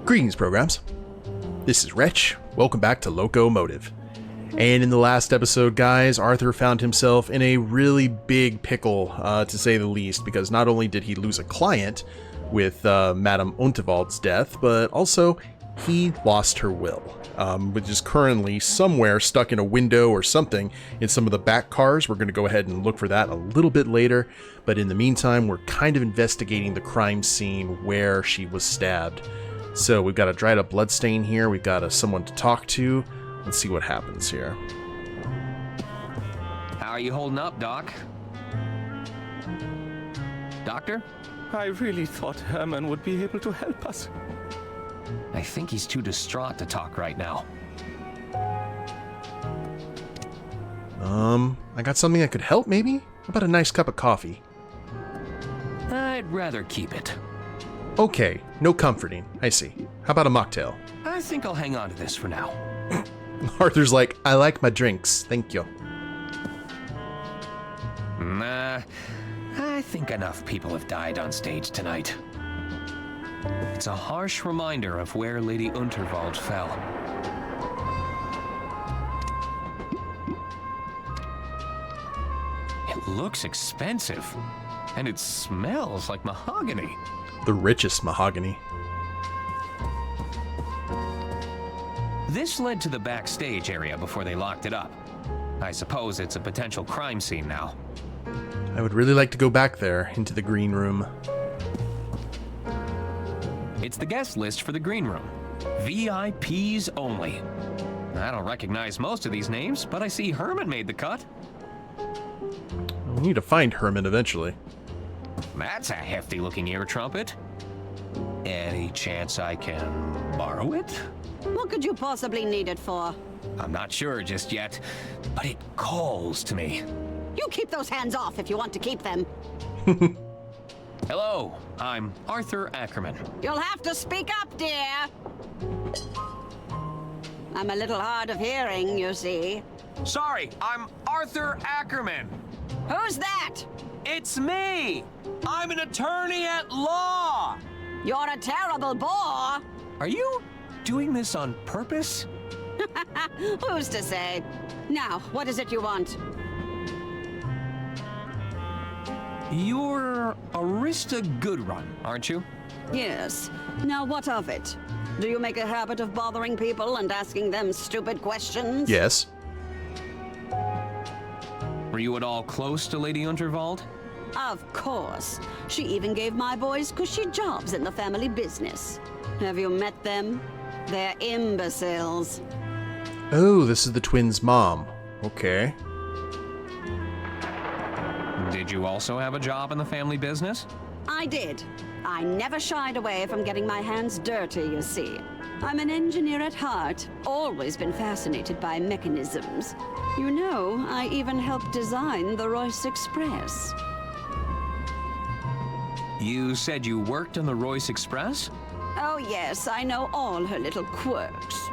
Greetings, programs. This is Wretch. Welcome back to Loco Motive. And in the last episode, guys, Arthur found himself in a really big pickle, to say the least, because not only did he lose a client with Madame Unterwald's death, but also he lost her will, which is currently somewhere stuck in a window or something in some of the back cars. We're going to go ahead and look for that a little bit later, but in the meantime, we're kind of investigating the crime scene where she was stabbed. So we've got a dried up bloodstain here, we've got someone to talk to. Let's see what happens here. How are you holding up, Doc? Doctor? I really thought Herman would be able to help us. I think he's too distraught to talk right now. I got something that could help, maybe? How about a nice cup of coffee? I'd rather keep it. Okay, no comforting. I see. How about a mocktail? I think I'll hang on to this for now. Arthur's like, I like my drinks, thank you. Nah, I think enough people have died on stage tonight. It's a harsh reminder of where Lady Unterwald fell. It looks expensive, and it smells like mahogany. The richest mahogany. This led to the backstage area before they locked it up. I suppose it's a potential crime scene now. I would really like to go back there, into the green room. It's the guest list for the green room. VIPs only. I don't recognize most of these names, but I see Herman made the cut. We need to find Herman eventually. That's a hefty-looking ear trumpet. Any chance I can borrow it? What could you possibly need it for? I'm not sure just yet, but it calls to me. You keep those hands off if you want to keep them. Hello, I'm Arthur Ackerman. You'll have to speak up, dear. I'm a little hard of hearing, you see. Sorry, I'm Arthur Ackerman. Who's that? It's me. I'm an attorney at law. You're a terrible bore. Are you doing this on purpose? Who's to say? Now, what is it you want? You're Arista Gudrun, aren't you? Yes. Now, what of it? Do you make a habit of bothering people and asking them stupid questions? Yes. Were you at all close to Lady Unterwald? Of course. She even gave my boys cushy jobs in the family business. Have you met them? They're imbeciles. Oh, this is the twins' mom. Okay. Did you also have a job in the family business? I did. I never shied away from getting my hands dirty, you see. I'm an engineer at heart, always been fascinated by mechanisms. You know, I even helped design the Royce Express. You said you worked on the Royce Express? Oh yes, I know all her little quirks.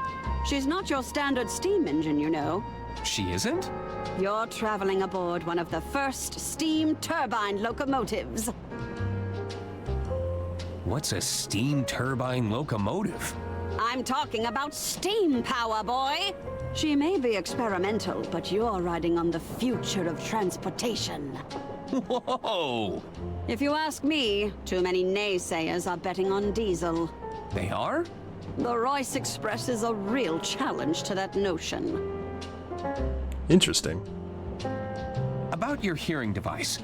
She's not your standard steam engine, you know. She isn't? You're traveling aboard one of the first steam turbine locomotives. What's a steam turbine locomotive? I'm talking about steam power, boy. She may be experimental, but you're riding on the future of transportation. Whoa! If you ask me, too many naysayers are betting on diesel. They are? The Royce Express is a real challenge to that notion. Interesting. About your hearing device.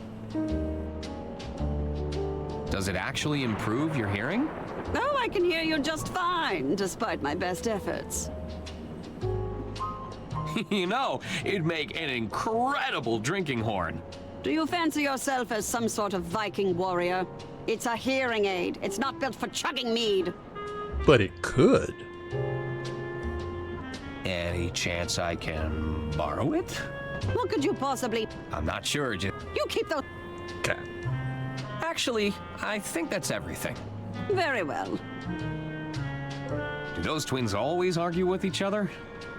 Does it actually improve your hearing? Oh, I can hear you just fine, despite my best efforts. You know, it'd make an incredible drinking horn. Do you fancy yourself as some sort of Viking warrior? It's a hearing aid. It's not built for chugging mead. But it could. Any chance I can borrow it? What could you possibly... I'm not sure, just... You keep those... Okay. Actually, I think that's everything. Very well. Do those twins always argue with each other?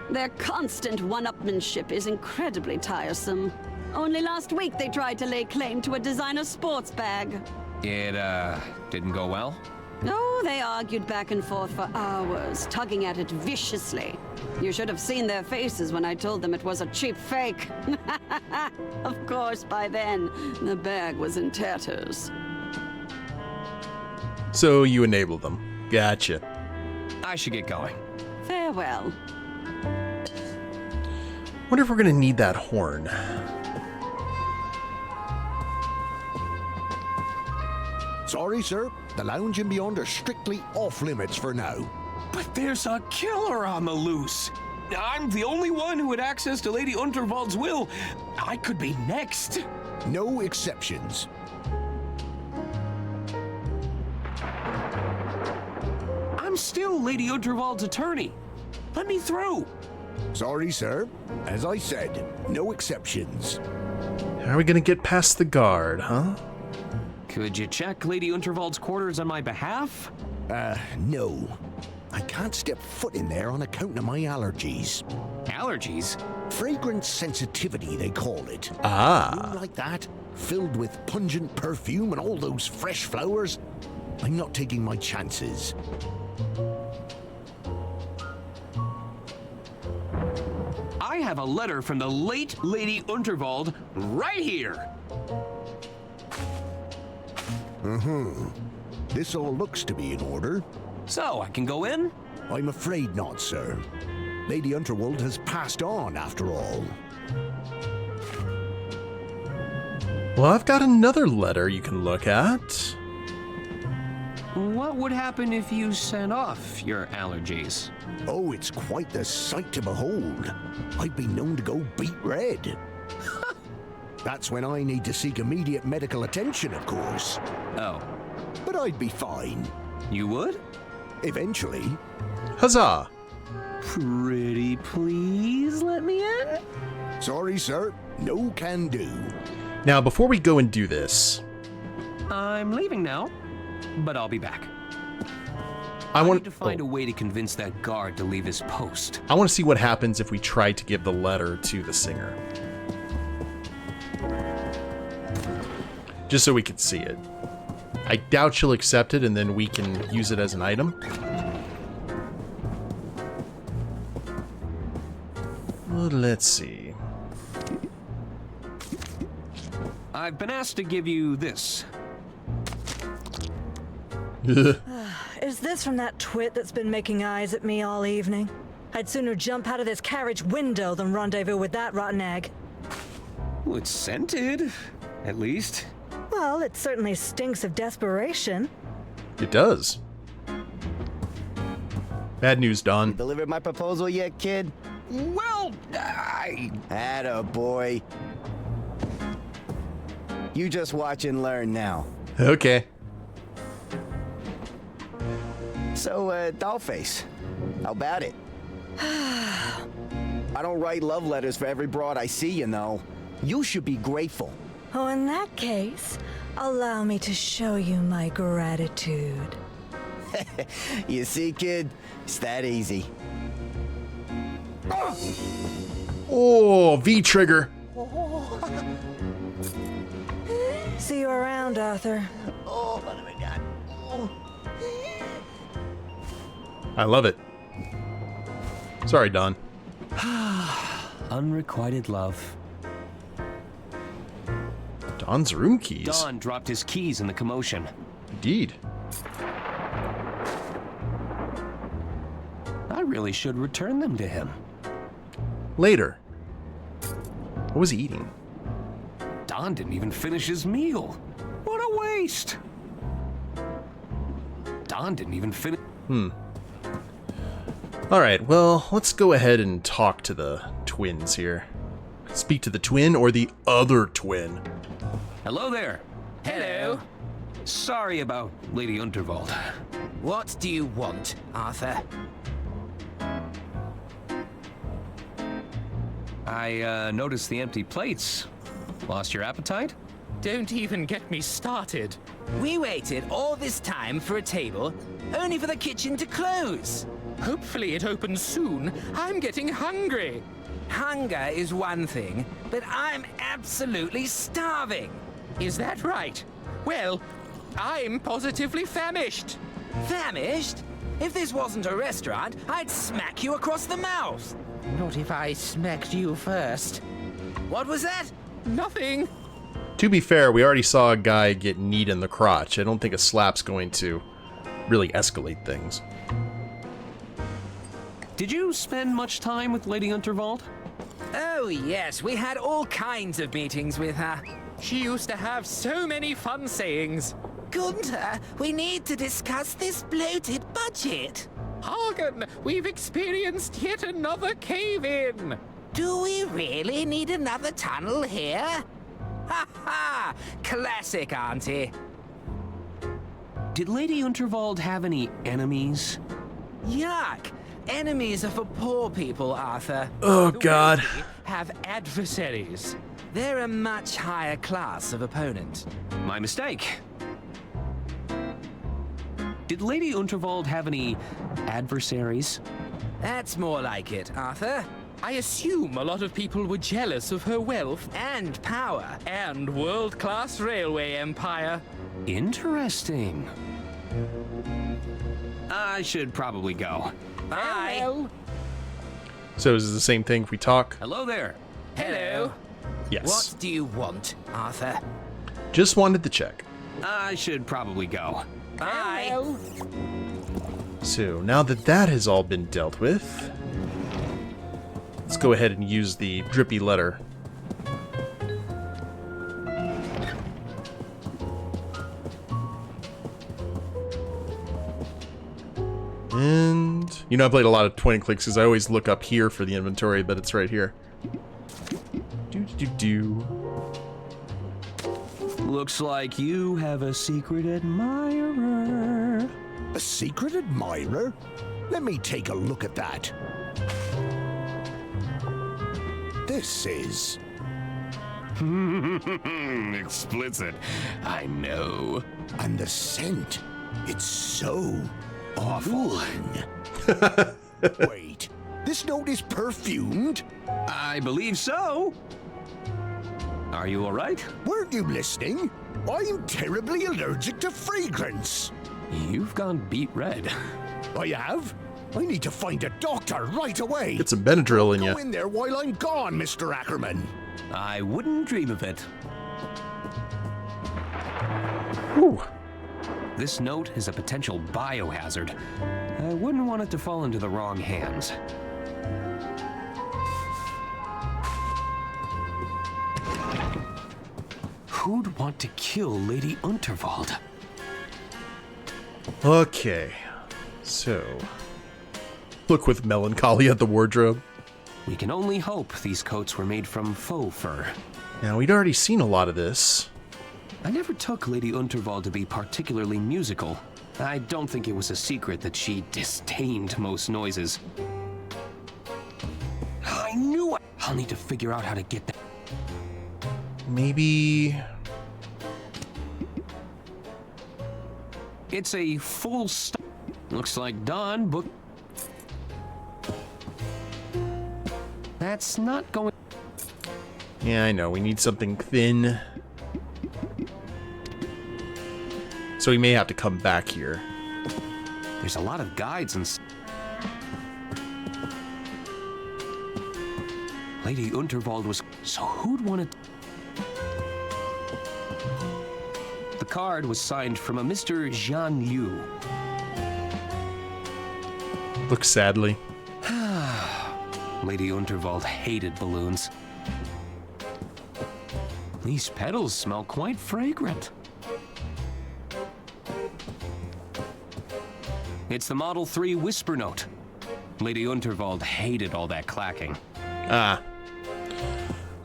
Their constant one-upmanship is incredibly tiresome. Only last week they tried to lay claim to a designer sports bag. It, didn't go well? Oh, they argued back and forth for hours, tugging at it viciously. You should have seen their faces when I told them it was a cheap fake. Of course, by then, the bag was in tatters. So you enable them. Gotcha. I should get going. Farewell. Wonder if we're gonna need that horn. Sorry, sir. The lounge and beyond are strictly off limits for now. But there's a killer on the loose. I'm the only one who had access to Lady Unterwald's will. I could be next. No exceptions. I'm still Lady Unterwald's attorney. Let me through. Sorry, sir. As I said, no exceptions. How are we gonna get past the guard, huh? Could you check Lady Unterwald's quarters on my behalf? No. I can't step foot in there on account of my allergies. Allergies? Fragrance sensitivity, they call it. Ah. Room like that, filled with pungent perfume and all those fresh flowers. I'm not taking my chances. I have a letter from the late Lady Unterwald right here. This all looks to be in order. So, I can go in? I'm afraid not, sir. Lady Unterwald has passed on, after all. Well, I've got another letter you can look at. What would happen if you sent off your allergies? Oh, it's quite the sight to behold. I've been known to go beet red. That's when I need to seek immediate medical attention, of course. Oh, But I'd be fine. you would? Eventually. Huzzah! Pretty please let me in? Sorry, sir. No can do. Now, before we go and do this, I'm leaving now, but I'll be back. I I want need to find a way to convince that guard to leave his post. I want to see what happens if we try to give the letter to the singer. Just so we can see it. I doubt she'll accept it, and then we can use it as an item. Well, let's see. I've been asked to give you this. Is this from that twit that's been making eyes at me all evening? I'd sooner jump out of this carriage window than rendezvous with that rotten egg. Well, it's scented, at least. Well, it certainly stinks of desperation. It does. Bad news, Don. Delivered my proposal yet, kid? Well, Atta boy. You just watch and learn now. Okay. So, Dollface, how about it? I don't write love letters for every broad I see, you know. You should be grateful. Oh, in that case, allow me to show you my gratitude. You see, kid? It's that easy. Oh, V-trigger. See you around, Arthur. Oh, what have I got? Oh. I love it. Sorry, Don. unrequited love. Don's room keys. Don dropped his keys in the commotion. Indeed. I really should return them to him. Later. What was he eating? Don didn't even finish his meal. What a waste! Don didn't even finish. Alright, well, let's go ahead and talk to the twins here. Speak to the twin or the other twin. Hello there. Hello. Sorry about Lady Unterwald. What do you want, Arthur? I noticed the empty plates. Lost your appetite? Don't even get me started. We waited all this time for a table, only for the kitchen to close. Hopefully it opens soon. I'm getting hungry. Hunger is one thing, but I'm absolutely starving. Is that right? Well, I'm positively famished. Famished? If this wasn't a restaurant, I'd smack you across the mouth. Not if I smacked you first. What was that? Nothing. To be fair, we already saw a guy get kneed in the crotch. I don't think a slap's going to really escalate things. Did you spend much time with Lady Unterwald? Oh, yes, we had all kinds of meetings with her. She used to have so many fun sayings. Gunther, we need to discuss this bloated budget. Hagen, we've experienced yet another cave-in. Do we really need another tunnel here? Ha ha! Classic, Auntie. Did Lady Unterwald have any enemies? Yuck! Enemies are for poor people, Arthur. Oh, God. Have adversaries. They're a much higher class of opponent. My mistake. Did Lady Unterwald have any adversaries? That's more like it, Arthur. I assume a lot of people were jealous of her wealth And power. and world-class railway empire. Interesting. I should probably go. Bye. Well, So is it the same thing if we talk? Hello there. hello. Yes. What do you want, Arthur? Just wanted to check. I should probably go. Bye. Well, So now that that has all been dealt with, let's go ahead and use the drippy letter. And, you know, I played a lot of point and clicks because I always look up here for the inventory, but it's right here. Do. Looks like you have a secret admirer. A secret admirer? Let me take a look at that. This is... Explicit. I know. And the scent. It's so awful. Wait, this note is perfumed? I believe so. Are you all right? Weren't you listening? I'm terribly allergic to fragrance. You've gone beet red. I have? I need to find a doctor right away. Get some Benadryl in Go you. in there while I'm gone, Mr. Ackerman. I wouldn't dream of it. Whew. This note is a potential biohazard. I wouldn't want it to fall into the wrong hands. Who'd want to kill Lady Unterwald? Okay, so look with melancholy at the wardrobe. We can only hope these coats were made from faux fur. Now, we'd already seen a lot of this. I never took Lady Unterwald to be particularly musical. I don't think it was a secret that she disdained most noises. I knew it! I'll need to figure out how to get that. Maybe... It's a full stop. Looks like Dawn booked. That's not going. Yeah, I know, we need something thin. So we may have to come back here. There's a lot of guides and. Lady Unterwald was. So who'd want to. The card was signed from a Mr. Jean Liu. Look sadly. Lady Unterwald hated balloons. These petals smell quite fragrant. It's the Model 3 whisper note. Lady Unterwald hated all that clacking. Ah.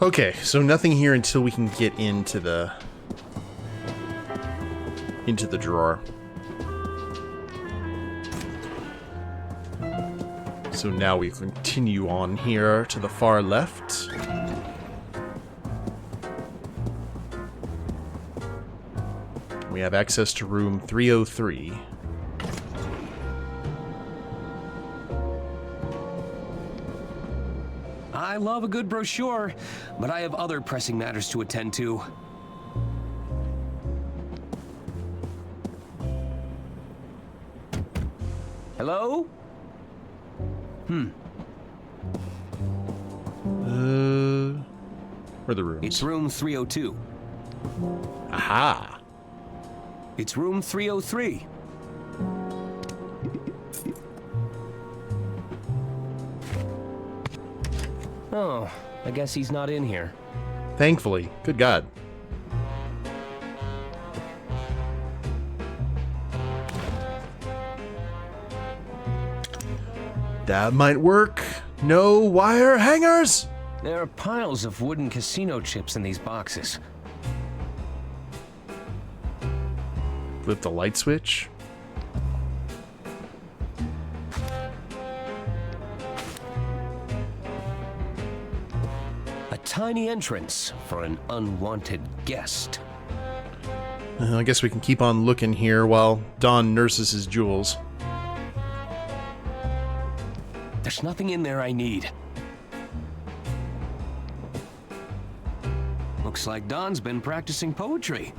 Okay, so nothing here until we can get into the drawer. So now we continue on here to the far left. We have access to room 303. I love a good brochure, but I have other pressing matters to attend to. Hello? Where are the rooms? It's room 302. Aha! It's room 303. Oh, I guess he's not in here. Thankfully. Good God. That might work. No wire hangers! There are piles of wooden casino chips in these boxes. Flip the light switch. A tiny entrance for an unwanted guest. I guess we can keep on looking here while Don nurses his jewels. There's nothing in there I need. Looks like Don's been practicing poetry.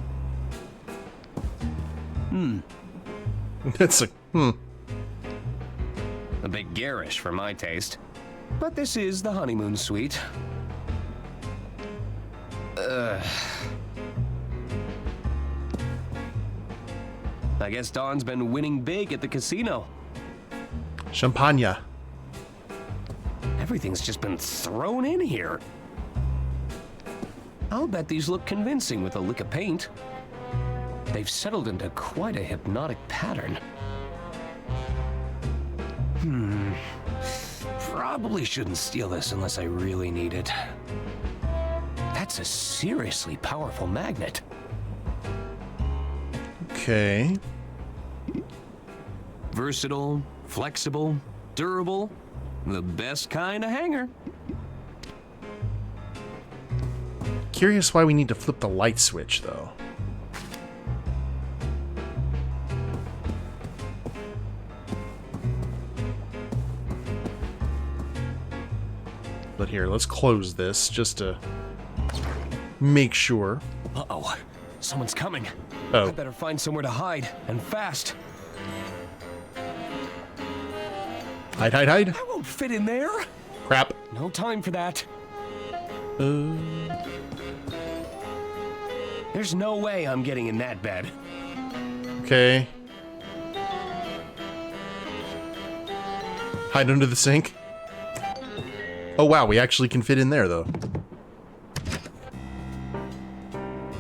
That's a A bit garish for my taste. But this is the honeymoon suite. I guess Don's been winning big at the casino. champagne. Everything's just been thrown in here. I'll bet these look convincing with a lick of paint. They've settled into quite a hypnotic pattern. Probably shouldn't steal this unless I really need it. That's a seriously powerful magnet. Okay. Versatile, flexible, durable. The best kind of hanger. Curious why we need to flip the light switch, though. But here, let's close this just to make sure. Uh-oh. Someone's coming. Oh. I better find somewhere to hide, and fast. Hide, hide, hide. I won't fit in there. Crap. No time for that. There's no way I'm getting in that bed. Okay. Hide under the sink. Oh wow, we actually can fit in there though.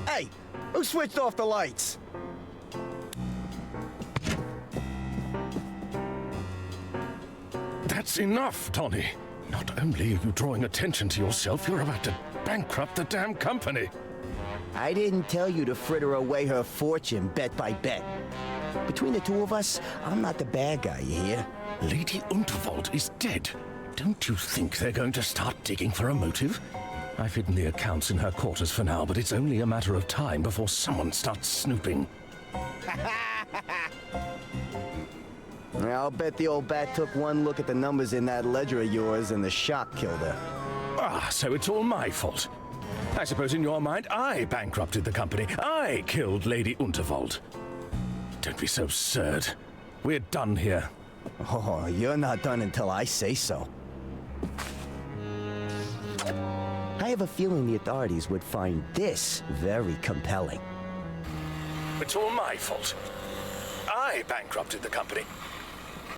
Hey, who switched off the lights? That's enough, Tony. Not only are you drawing attention to yourself, you're about to bankrupt the damn company. I didn't tell you to fritter away her fortune bet by bet. Between the two of us, I'm not the bad guy, you hear? Lady Unterwald is dead. Don't you think they're going to start digging for a motive? I've hidden the accounts in her quarters for now, but it's only a matter of time before someone starts snooping. I'll bet the old bat took one look at the numbers in that ledger of yours and the shock killed her. Ah, so it's all my fault. I suppose in your mind, I bankrupted the company. I killed Lady Unterwald. Don't be so absurd. We're done here. Oh, you're not done until I say so. I have a feeling the authorities would find this very compelling. It's all my fault. I bankrupted the company.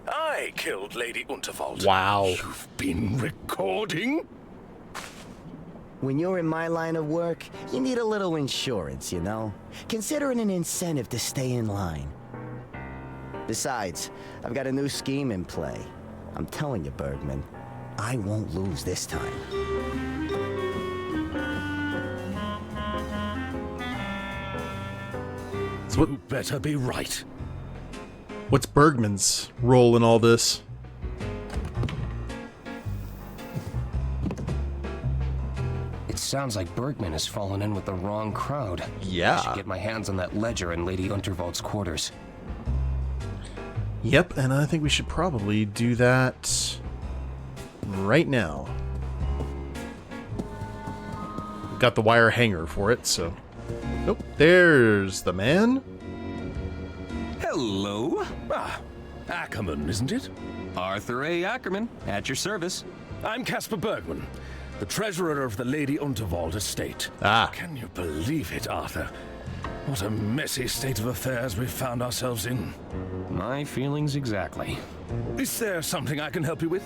I killed Lady Unterwald. Wow. You've been recording? When you're in my line of work, you need a little insurance, you know? Consider it an incentive to stay in line. Besides, I've got a new scheme in play. I'm telling you, Bergman, I won't lose this time. So You better be right. what's Bergman's role in all this? It sounds like Bergman has fallen in with the wrong crowd. Yeah. I should get my hands on that ledger in Lady Unterwald's quarters. Yep, and I think we should probably do that right now. We've got the wire hanger for it, so... Nope, there's the man. Hello. Ah, Ackerman, isn't it? Arthur A. Ackerman, at your service. I'm Casper Bergman, the treasurer of the Lady Unterwald estate. Ah. Can you believe it, Arthur? What a messy state of affairs we've found ourselves in. My feelings exactly. Is there something I can help you with?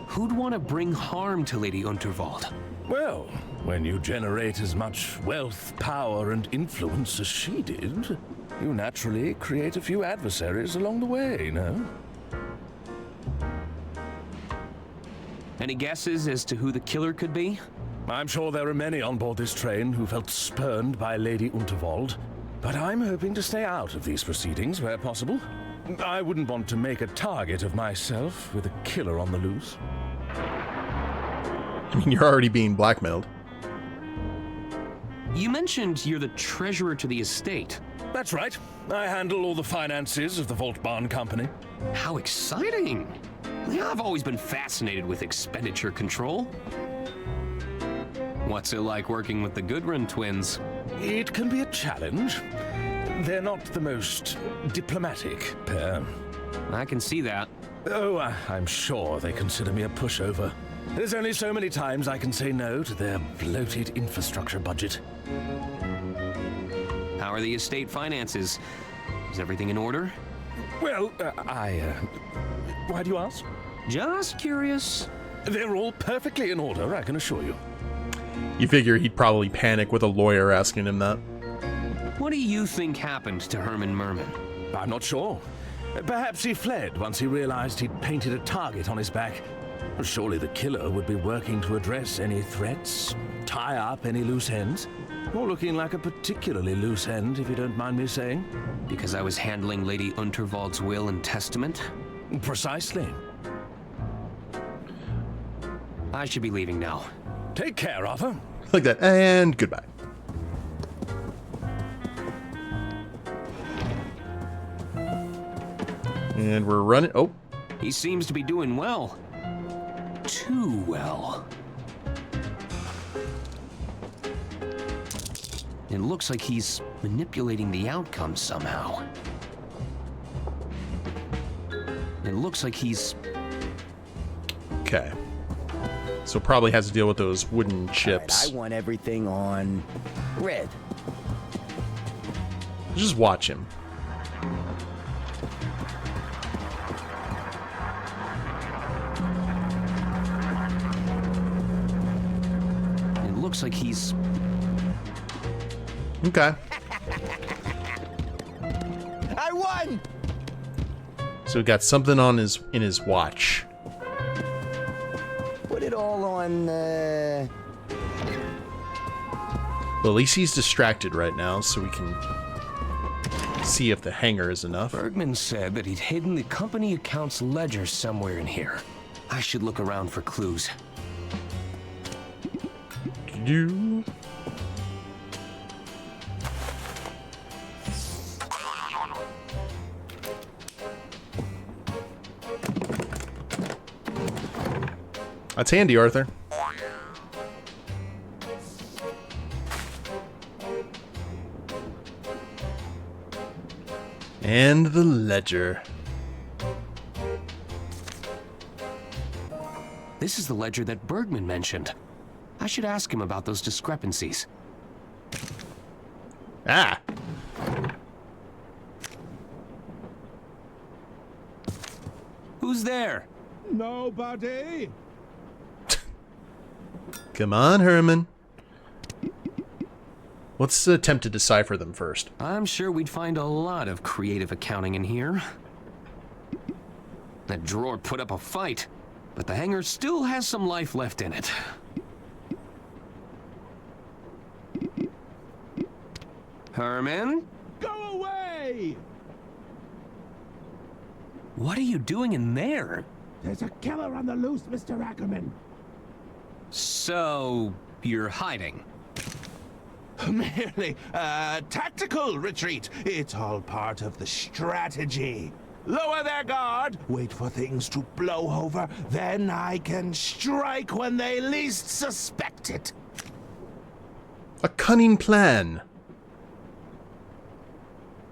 Who'd want to bring harm to Lady Unterwald? Well, when you generate as much wealth, power, and influence as she did, you naturally create a few adversaries along the way, no? Any guesses as to who the killer could be? I'm sure there are many on board this train who felt spurned by Lady Unterwald, but I'm hoping to stay out of these proceedings where possible. I wouldn't want to make a target of myself with a killer on the loose. I mean, you're already being blackmailed. You mentioned you're the treasurer to the estate. That's right. I handle all the finances of the Vault Barn Company. How exciting! I've always been fascinated with expenditure control. What's it like working with the Gudrun twins? It can be a challenge. They're not the most diplomatic pair. I can see that. Oh, I'm sure they consider me a pushover. There's only so many times I can say no to their bloated infrastructure budget. How are the estate finances? Is everything in order? Well, why do you ask? Just curious. They're all perfectly in order, I can assure you. You figure he'd probably panic with a lawyer asking him that. What do you think happened to Herman Merman? I'm not sure. Perhaps he fled once he realized he'd painted a target on his back. Surely the killer would be working to address any threats, tie up any loose ends. Or looking like a particularly loose end, if you don't mind me saying. Because I was handling Lady Unterwald's will and testament? Precisely. I should be leaving now. Take care, Arthur. Like that, and goodbye. And we're running. Oh, He seems to be doing well. Too well. It looks like he's manipulating the outcome somehow. It looks like he's... okay. So probably has to deal with those wooden chips. Right, I want everything on red. Just watch him. It looks like he's... Okay. I won! So we got something on in his watch. Put it all on, Well, at least he's distracted right now, so we can see if the hanger is enough. Bergman said that he'd hidden the company accounts ledger somewhere in here. I should look around for clues. You. That's handy, Arthur. And the ledger. This is the ledger that Bergman mentioned. I should ask him about those discrepancies. Ah. Who's there? Nobody. Come on, Herman. Let's attempt to decipher them first. I'm sure we'd find a lot of creative accounting in here. That drawer put up a fight, but the hanger still has some life left in it. Herman? Go away! What are you doing in there? There's a killer on the loose, Mr. Ackerman. So, you're hiding? Merely a tactical retreat. It's all part of the strategy. Lower their guard, wait for things to blow over, then I can strike when they least suspect it. A cunning plan.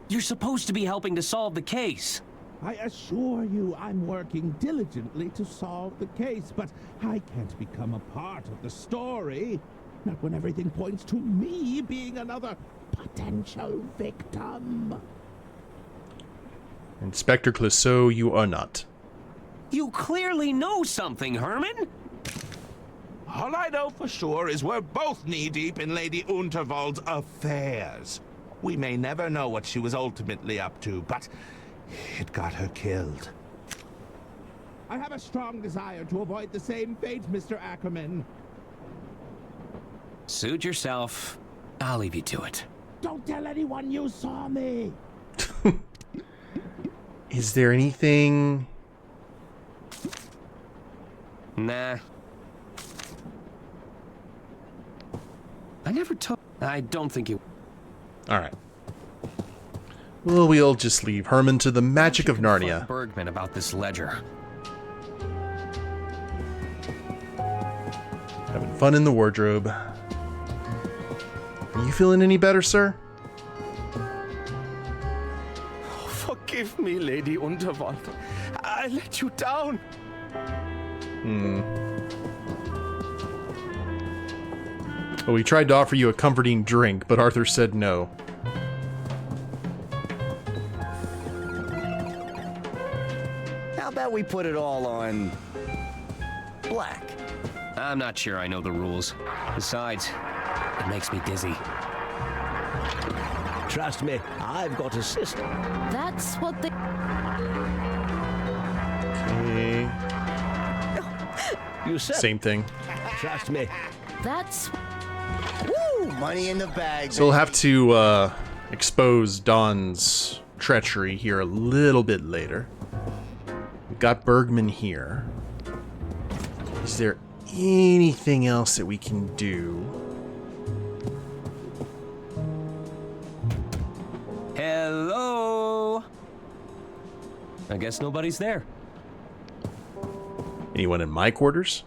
You're supposed to be helping to solve the case. I assure you I'm working diligently to solve the case, but I can't become a part of the story. Not when everything points to me being another potential victim. Inspector Clouseau, you are not. You clearly know something, Herman. All I know for sure is we're both knee-deep in Lady Unterwald's affairs. We may never know what she was ultimately up to, but it got her killed. I have a strong desire to avoid the same fate, Mr. Ackerman. Suit yourself. I'll leave you to it. Don't tell anyone you saw me. Is there anything? Nah. I never took. I don't think you. Alright. Well, we'll just leave Herman to the magic of Narnia. Bergman about this ledger. Having fun in the wardrobe. Are you feeling any better, sir? Forgive me, Lady Unterwald. I let you down. Well, we tried to offer you a comforting drink, but Arthur said no. How about we put it all on black? I'm not sure I know the rules. Besides, it makes me dizzy. Trust me, I've got a system. That's what they... Okay. You said. Same thing. Trust me. That's... Woo! Money in the bag. So we'll baby. have to expose Don's treachery here a little bit later. We've got Bergman here. Is there anything else that we can do? Hello? I guess nobody's there. Anyone in my quarters?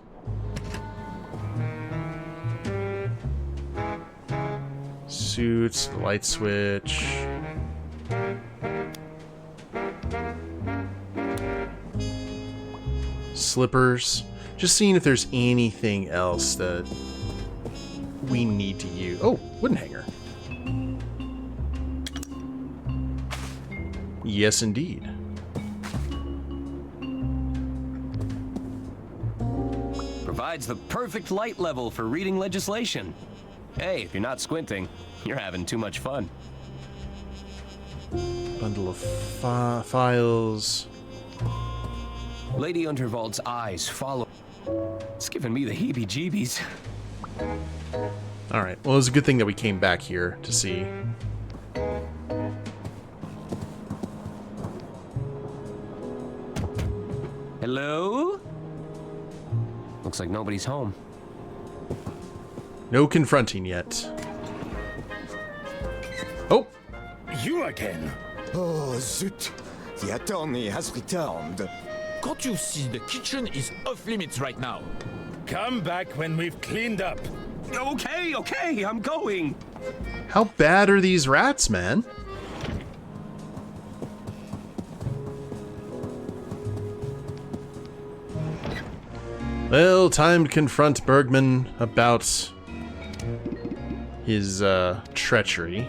Suits, light switch. Slippers. Just seeing if there's anything else that we need to use. Oh, wooden hanger. Yes, indeed. Provides the perfect light level for reading legislation. Hey, if you're not squinting, you're having too much fun. Bundle of files. Lady Unterwald's eyes follow. It's giving me the heebie-jeebies. Alright, well, it was a good thing that we came back here to see. Hello? Looks like nobody's home. No confronting yet. Oh! You again? Oh, zut! The attorney has returned. Can't you see the kitchen is off limits right now? Come back when we've cleaned up. Okay, I'm going. How bad are these rats, man? Well, time to confront Bergman about his treachery.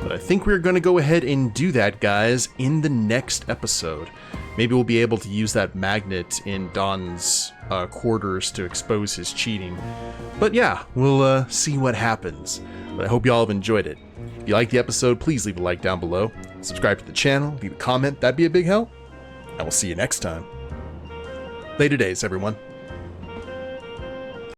But I think we're going to go ahead and do that, guys, in the next episode. Maybe we'll be able to use that magnet in Don's quarters to expose his cheating. But yeah, we'll see what happens. But I hope you all have enjoyed it. If you liked the episode, please leave a like down below. Subscribe to the channel, leave a comment, that'd be a big help. I will see you next time. Later days, everyone.